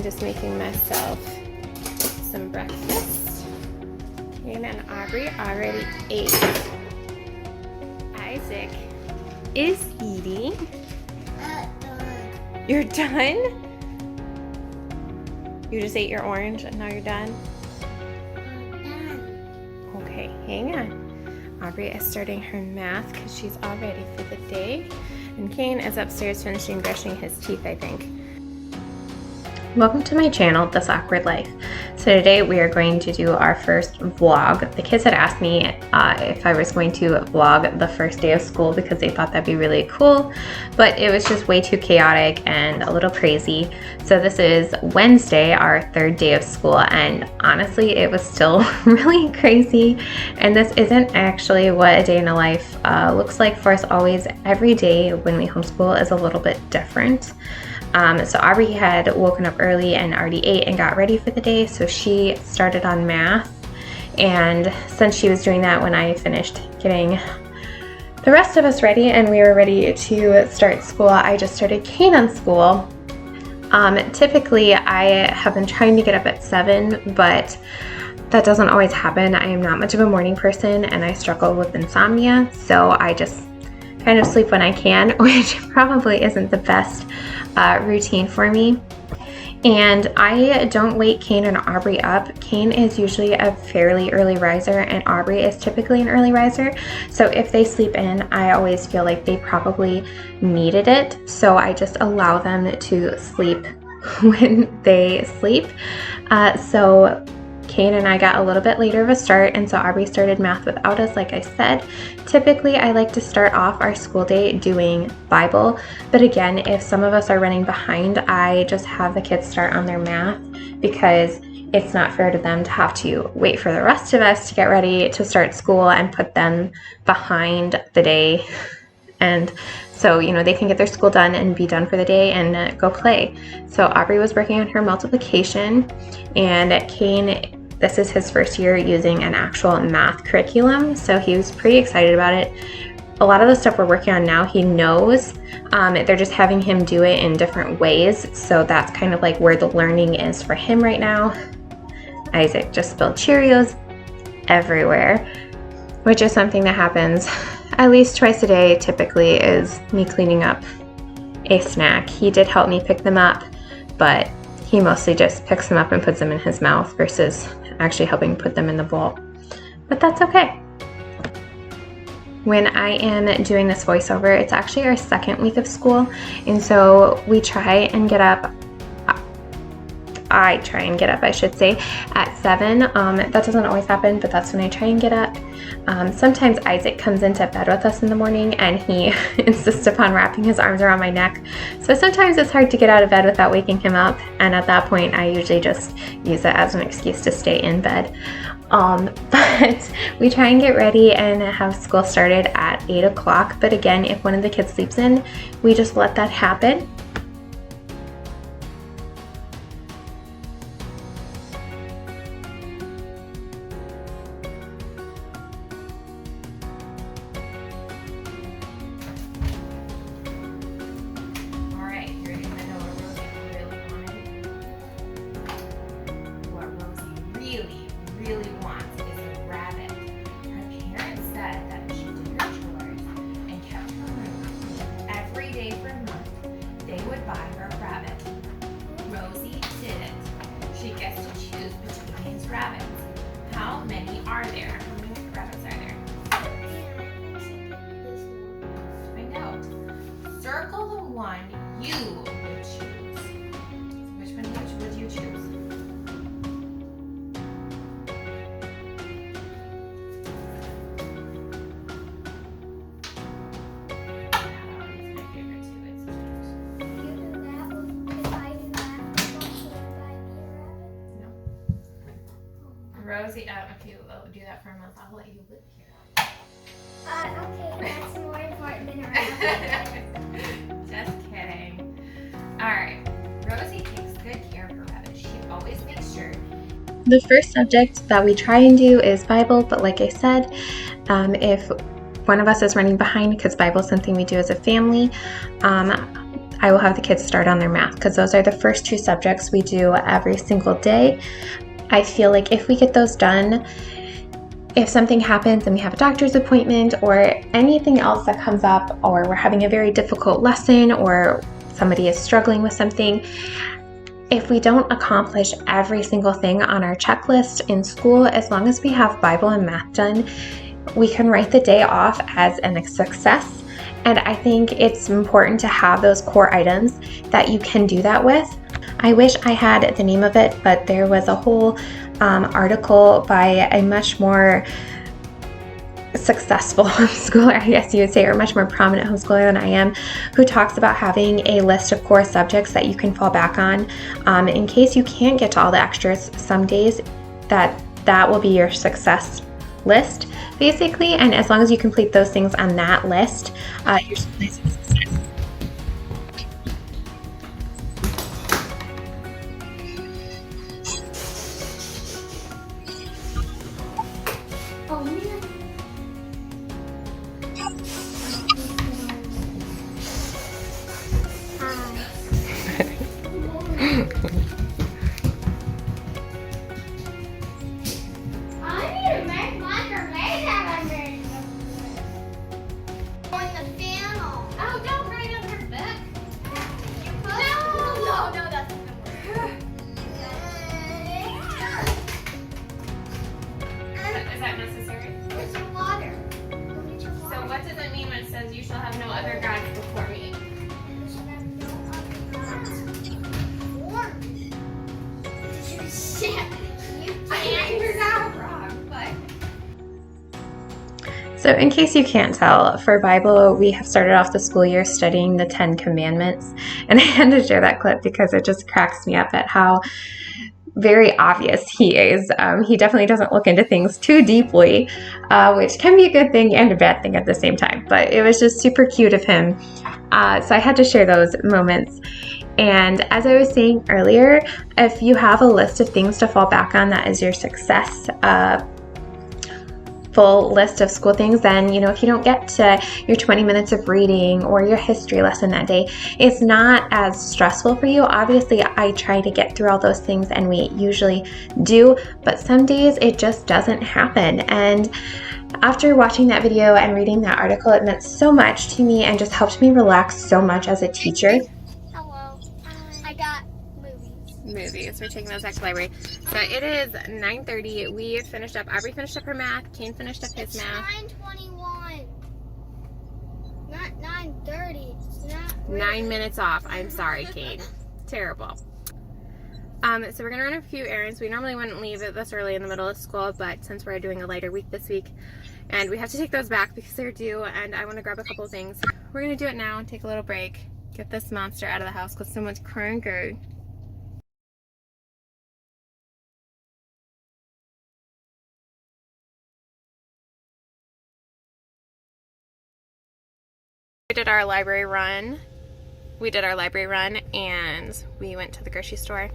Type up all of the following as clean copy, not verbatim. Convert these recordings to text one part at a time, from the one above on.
I'm just making myself some breakfast. Kane and Aubrey already ate. Isaac is eating. You're done? You just ate your orange and now you're done? Okay, hang on. Aubrey is starting her math because she's all ready for the day. And Kane is upstairs finishing brushing his teeth, I think. Welcome to my channel, This Awkward Life. So today we are going to do our first vlog. The kids had asked me if I was going to vlog the first day of school because they thought that'd be really cool, but it was just way too chaotic and a little crazy. So this is Wednesday, our third day of school, and honestly it was still really crazy. And this isn't actually what a day in a life looks like for us always. Every day when we homeschool is a little bit different. So Aubrey had woken up early and already ate and got ready for the day, so she started on math. And since she was doing that when I finished getting the rest of us ready and we were ready to start school, I just started Kane on school. Typically I have been trying to get up at 7, but that doesn't always happen. I am not much of a morning person and I struggle with insomnia, so I just kind of sleep when I can, which probably isn't the best routine for me. And I don't wake Kane and Aubrey up. Kane is usually a fairly early riser and Aubrey is typically an early riser. So if they sleep in, I always feel like they probably needed it. So I just allow them to sleep when they sleep. So Kane and I got a little bit later of a start, and so Aubrey started math without us, like I said. Typically, I like to start off our school day doing Bible, but again, if some of us are running behind, I just have the kids start on their math because it's not fair to them to have to wait for the rest of us to get ready to start school and put them behind the day. And so, you know, they can get their school done and be done for the day and go play. So Aubrey was working on her multiplication, and Kane, this is his first year using an actual math curriculum, so he was pretty excited about it. A lot of the stuff we're working on now, he knows. They're just having him do it in different ways, so that's kind of like where the learning is for him right now. Isaac just spilled Cheerios everywhere, which is something that happens at least twice a day, typically, is me cleaning up a snack. He did help me pick them up, but he mostly just picks them up and puts them in his mouth versus actually helping put them in the bowl. But that's okay. When I am doing this voiceover, it's actually our second week of school, and so we try and get up. I try and get up, I should say, at 7. That doesn't always happen, but that's when I try and get up. Sometimes Isaac comes into bed with us in the morning and he insists upon wrapping his arms around my neck. So sometimes it's hard to get out of bed without waking him up, and at that point I usually just use it as an excuse to stay in bed. But we try and get ready and have school started at 8 o'clock. But again, if one of the kids sleeps in, we just let that happen. Really wants is a rabbit. Her parents said that she did her chores and kept her room. Every day for a month, they would buy her a rabbit. Rosie didn't. She gets to choose between these rabbits. How many are there? How many rabbits are there? Find out. Circle the one you would choose. Which one would you choose? Rosie, if you do that for a month, I'll let you live here. Okay, that's more important than a rabbit. Just kidding. Alright, Rosie takes good care of her rabbit. She always makes sure. The first subject that we try and do is Bible, but like I said, if one of us is running behind, because Bible is something we do as a family, I will have the kids start on their math, because those are the first 2 subjects we do every single day. I feel like if we get those done, if something happens and we have a doctor's appointment or anything else that comes up, or we're having a very difficult lesson or somebody is struggling with something, if we don't accomplish every single thing on our checklist in school, as long as we have Bible and math done, we can write the day off as a success. And I think it's important to have those core items that you can do that with. I wish I had the name of it, but there was a whole article by a much more successful homeschooler, I guess you would say, or much more prominent homeschooler than I am, who talks about having a list of core subjects that you can fall back on in case you can't get to all the extras some days. That will be your success list, basically, and as long as you complete those things on that list, you're still a success. Oh man. I need to make my grenade that I made. On the piano. Oh, don't write on her book. No, that's not gonna work. Is that necessary? Where's your water? Where's your water? So what does it mean when it says you shall have no other gods before me? So in case you can't tell, for Bible, we have started off the school year studying the 10 Commandments. And I had to share that clip because it just cracks me up at how very obvious he is. He definitely doesn't look into things too deeply, which can be a good thing and a bad thing at the same time. But it was just super cute of him. So I had to share those moments. And as I was saying earlier, if you have a list of things to fall back on that is your success full list of school things, then, if you don't get to your 20 minutes of reading or your history lesson that day, it's not as stressful for you. Obviously, I try to get through all those things, and we usually do, but some days it just doesn't happen. And after watching that video and reading that article, it meant so much to me and just helped me relax so much as a teacher. Hello. I got Movies. We're taking those back to the library. So it is 9:30. We finished up. Aubrey finished up her math. Kane finished up his math. 9:21. Not 9:30. It's not 9 minutes off. I'm sorry, Kane. Terrible. So we're gonna run a few errands. We normally wouldn't leave it this early in the middle of school, but since we're doing a lighter week this week, and we have to take those back because they're due, and I want to grab a couple of things. We're gonna do it now and take a little break. Get this monster out of the house because someone's cranky. We did our library run. And we went to the grocery store.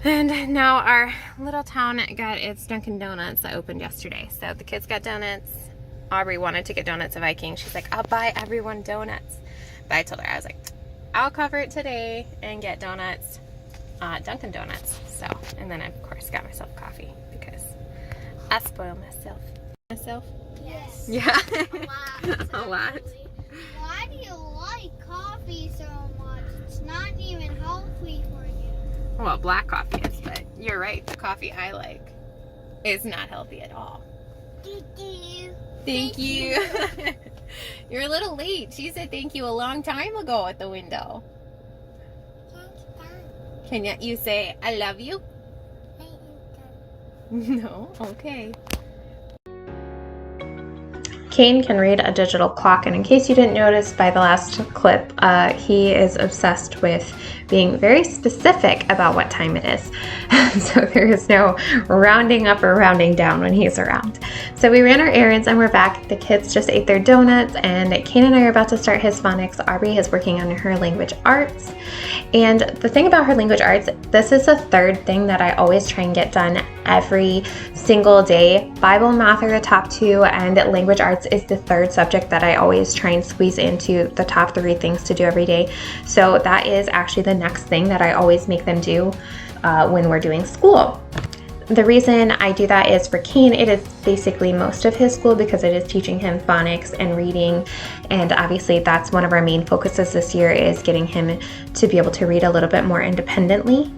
And now our little town got its Dunkin' Donuts that opened yesterday. So the kids got donuts. Aubrey wanted to get donuts at Viking. She's like, I'll buy everyone donuts. But I told her, I was like, I'll cover it today and get donuts, Dunkin' Donuts. So, and then I, of course, got myself coffee because I spoil myself. Yes. Yeah. A lot. A lot. Why do you like coffee so much? It's not even healthy for you. Well, black coffee is, but you're right. The coffee I like is not healthy at all. Thank you. You're a little late. She said thank you a long time ago at the window. Can you say I love you? No? Okay. Kane can read a digital clock, and in case you didn't notice by the last clip, he is obsessed with being very specific about what time it is. So there is no rounding up or rounding down when he's around. So we ran our errands and we're back. The kids just ate their donuts, and Kane and I are about to start his phonics. Aubrey is working on her language arts. And the thing about her language arts, this is the third thing that I always try and get done every single day. Bible and math are the top 2, and language arts is the 3rd subject that I always try and squeeze into the top 3 things to do every day. So that is actually the next thing that I always make them do when we're doing school. The reason I do that is for Kane, it is basically most of his school because it is teaching him phonics and reading, and obviously that's one of our main focuses this year, is getting him to be able to read a little bit more independently.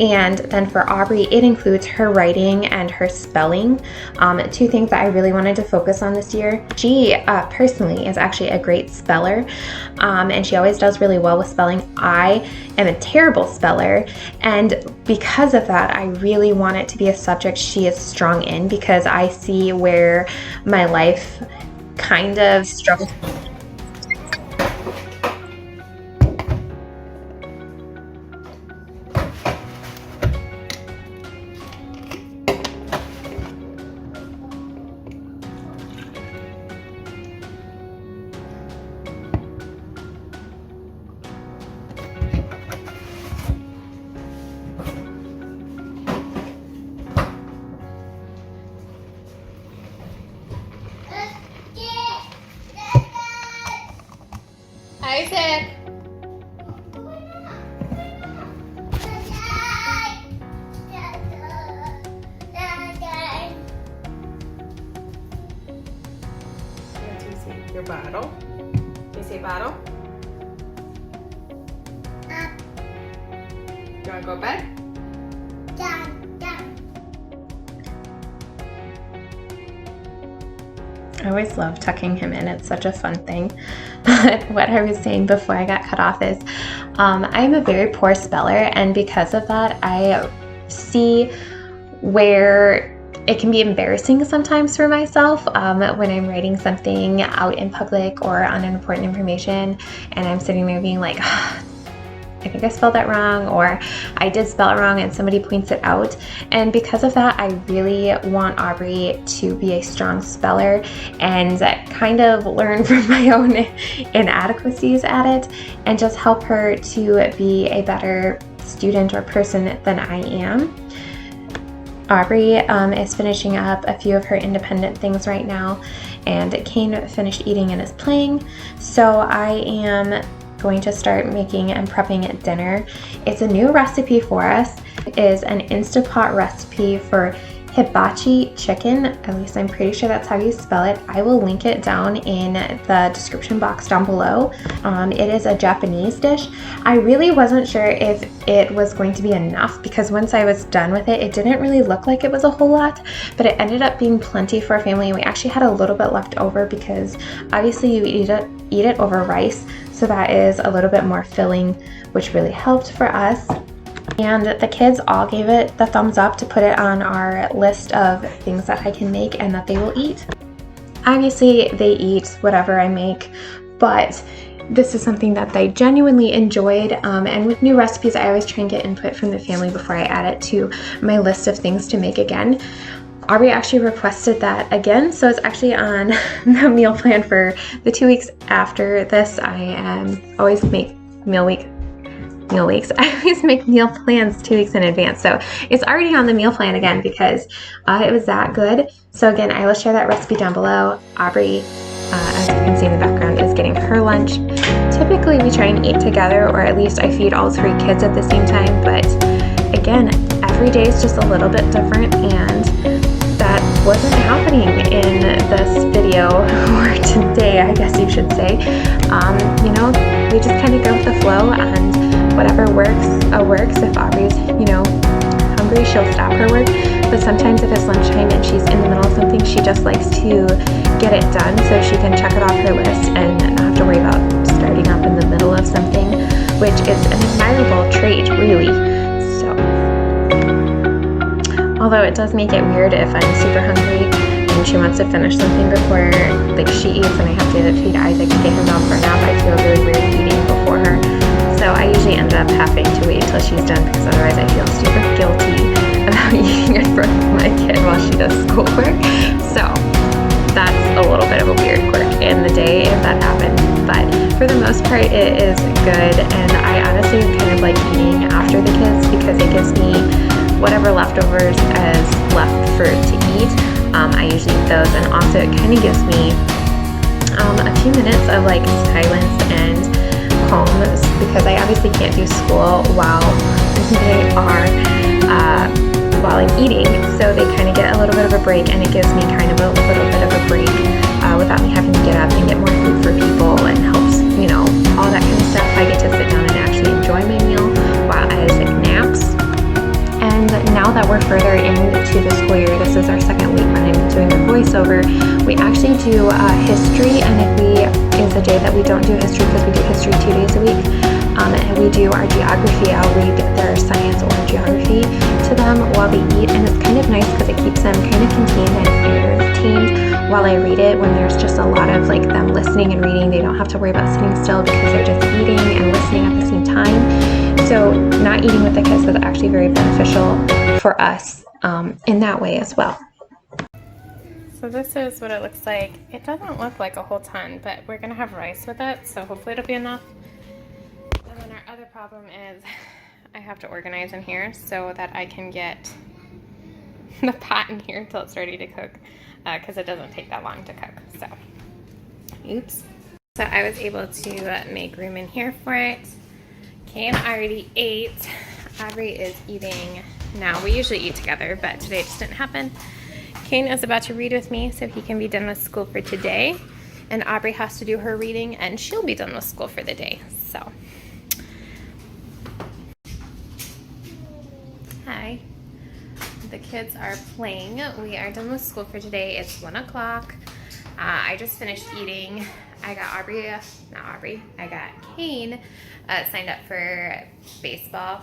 And then for Aubrey, it includes her writing and her spelling, 2 things that I really wanted to focus on this year. She personally is actually a great speller, and she always does really well with spelling. I am a terrible speller, and because of that, I really want it to be a subject she is strong in, because I see where my life kind of struggles. Isaac. What do you see? Your bottle? Do you see bottle? You want to go to bed? I always love tucking him in. It's such a fun thing. But what I was saying before I got cut off is I'm a very poor speller, and because of that, I see where it can be embarrassing sometimes for myself when I'm writing something out in public or on important information, and I'm sitting there being like, I think I spelled that wrong, or I did spell it wrong and somebody points it out. And because of that, I really want Aubrey to be a strong speller and kind of learn from my own inadequacies at it, and just help her to be a better student or person than I am. Aubrey is finishing up a few of her independent things right now, and Kane finished eating and is playing. So I am going to start making and prepping dinner. It's a new recipe for us. It is an Instapot recipe for hibachi chicken. At least I'm pretty sure that's how you spell it. I will link it down in the description box down below. It is a Japanese dish. I really wasn't sure if it was going to be enough, because once I was done with it, it didn't really look like it was a whole lot, but it ended up being plenty for our family. And we actually had a little bit left over because obviously you eat it over rice, so that is a little bit more filling, which really helped for us. And the kids all gave it the thumbs up to put it on our list of things that I can make and that they will eat. Obviously, they eat whatever I make, but this is something that they genuinely enjoyed. And with new recipes, I always try and get input from the family before I add it to my list of things to make again. Aubrey actually requested that again, so it's actually on the meal plan for the 2 weeks after this. I always make meal weeks. I always make meal plans 2 weeks in advance, so it's already on the meal plan again because it was that good. So again, I will share that recipe down below. Aubrey, as you can see in the background, is getting her lunch. Typically we try and eat together, or at least I feed all 3 kids at the same time, but again, every day is just a little bit different, and that wasn't happening in this video, or today, I guess you should say. You know, we just kind of go with the flow, and whatever works, works. If Aubrey's, hungry, she'll stop her work. But sometimes if it's lunchtime and she's in the middle of something, she just likes to get it done so she can check it off her list and not have to worry about starting up in the middle of something, which is an admirable trait, really. So, although it does make it weird if I'm super hungry and she wants to finish something before she eats, and I have to feed Isaac and get him down for a nap, I feel really weird eating before her. So I usually end up having to wait until she's done, because otherwise I feel super guilty about eating in front of my kid while she does schoolwork. So that's a little bit of a weird quirk in the day if that happens. But for the most part, it is good, and I honestly kind of like eating after the kids because it gives me whatever leftovers is left for to eat, I usually eat those, and also it kind of gives me a few minutes of like silence and calm, because I obviously can't do school while they are while I'm eating, so they kind of get a little bit of a break, and it gives me kind of a little bit of a break without me having to get up and get more food for people, and helps, you know, all that kind of stuff. I get to sit down and actually enjoy my meal while Isaac naps. And now that we're further into the school year, this is our second week when I'm doing the voiceover, we actually do history, and if is a day that we don't do history, because we do history 2 days a week, and we do our geography. I'll read their science or geography to them while they eat, and it's kind of nice because it keeps them kind of contained and entertained while I read it. When there's just a lot of like them listening and reading, they don't have to worry about sitting still because they're just eating and listening at the same time. So not eating with the kids is actually very beneficial for us in that way as well. So this is what it looks like. It doesn't look like a whole ton, but we're gonna have rice with it, so hopefully it'll be enough. And then our other problem is I have to organize in here so that I can get the pot in here until it's ready to cook, because it doesn't take that long to cook. So, oops. So I was able to make room in here for it. Kane already ate. Aubrey is eating now. We usually eat together, but today it just didn't happen. Kane is about to read with me so he can be done with school for today. And Aubrey has to do her reading, and she'll be done with school for the day. So, hi. The kids are playing. We are done with school for today. It's 1 o'clock. I just finished eating. I got I got Kane signed up for baseball.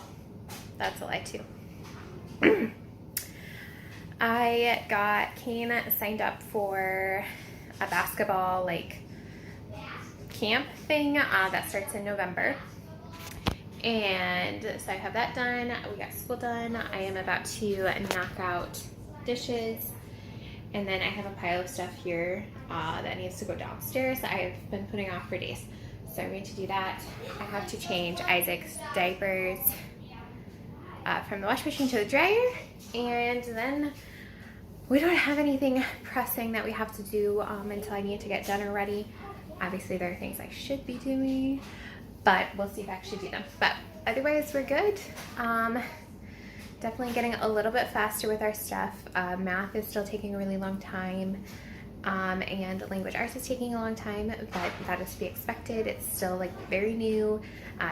That's a lie too. I got Kane signed up for a basketball like camp thing that starts in November. And so I have that done. We got school done. I am about to knock out dishes. And then I have a pile of stuff here that needs to go downstairs that I've been putting off for days. So I'm going to do that. I have to change Isaac's diapers from the wash machine to the dryer. And then we don't have anything pressing that we have to do until I need to get dinner ready. Obviously there are things I should be doing, but we'll see if I actually do them. But otherwise we're good. Definitely getting a little bit faster with our stuff. Math is still taking a really long time, and language arts is taking a long time, but that is to be expected. It's still like very new,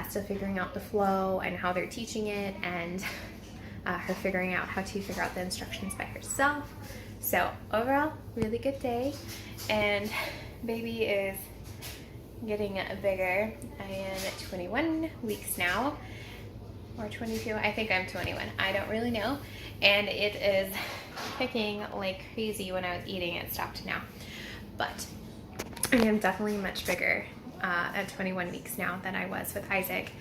still figuring out the flow and how they're teaching it, and her figuring out how to figure out the instructions by herself. So overall, really good day, and baby is getting bigger. I am at 21 weeks now, or 22. I think I'm 21. I don't really know. And it is kicking like crazy. When I was eating, it stopped now. But I am definitely much bigger at 21 weeks now than I was with Isaac.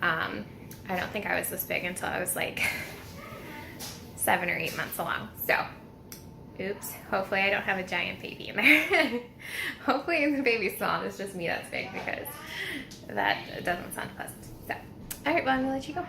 I don't think I was this big until I was like 7 or 8 months along. So, oops. Hopefully I don't have a giant baby in there. Hopefully the baby's small. It's just me that's big, because that doesn't sound pleasant. So, all right, well, I'm gonna let you go.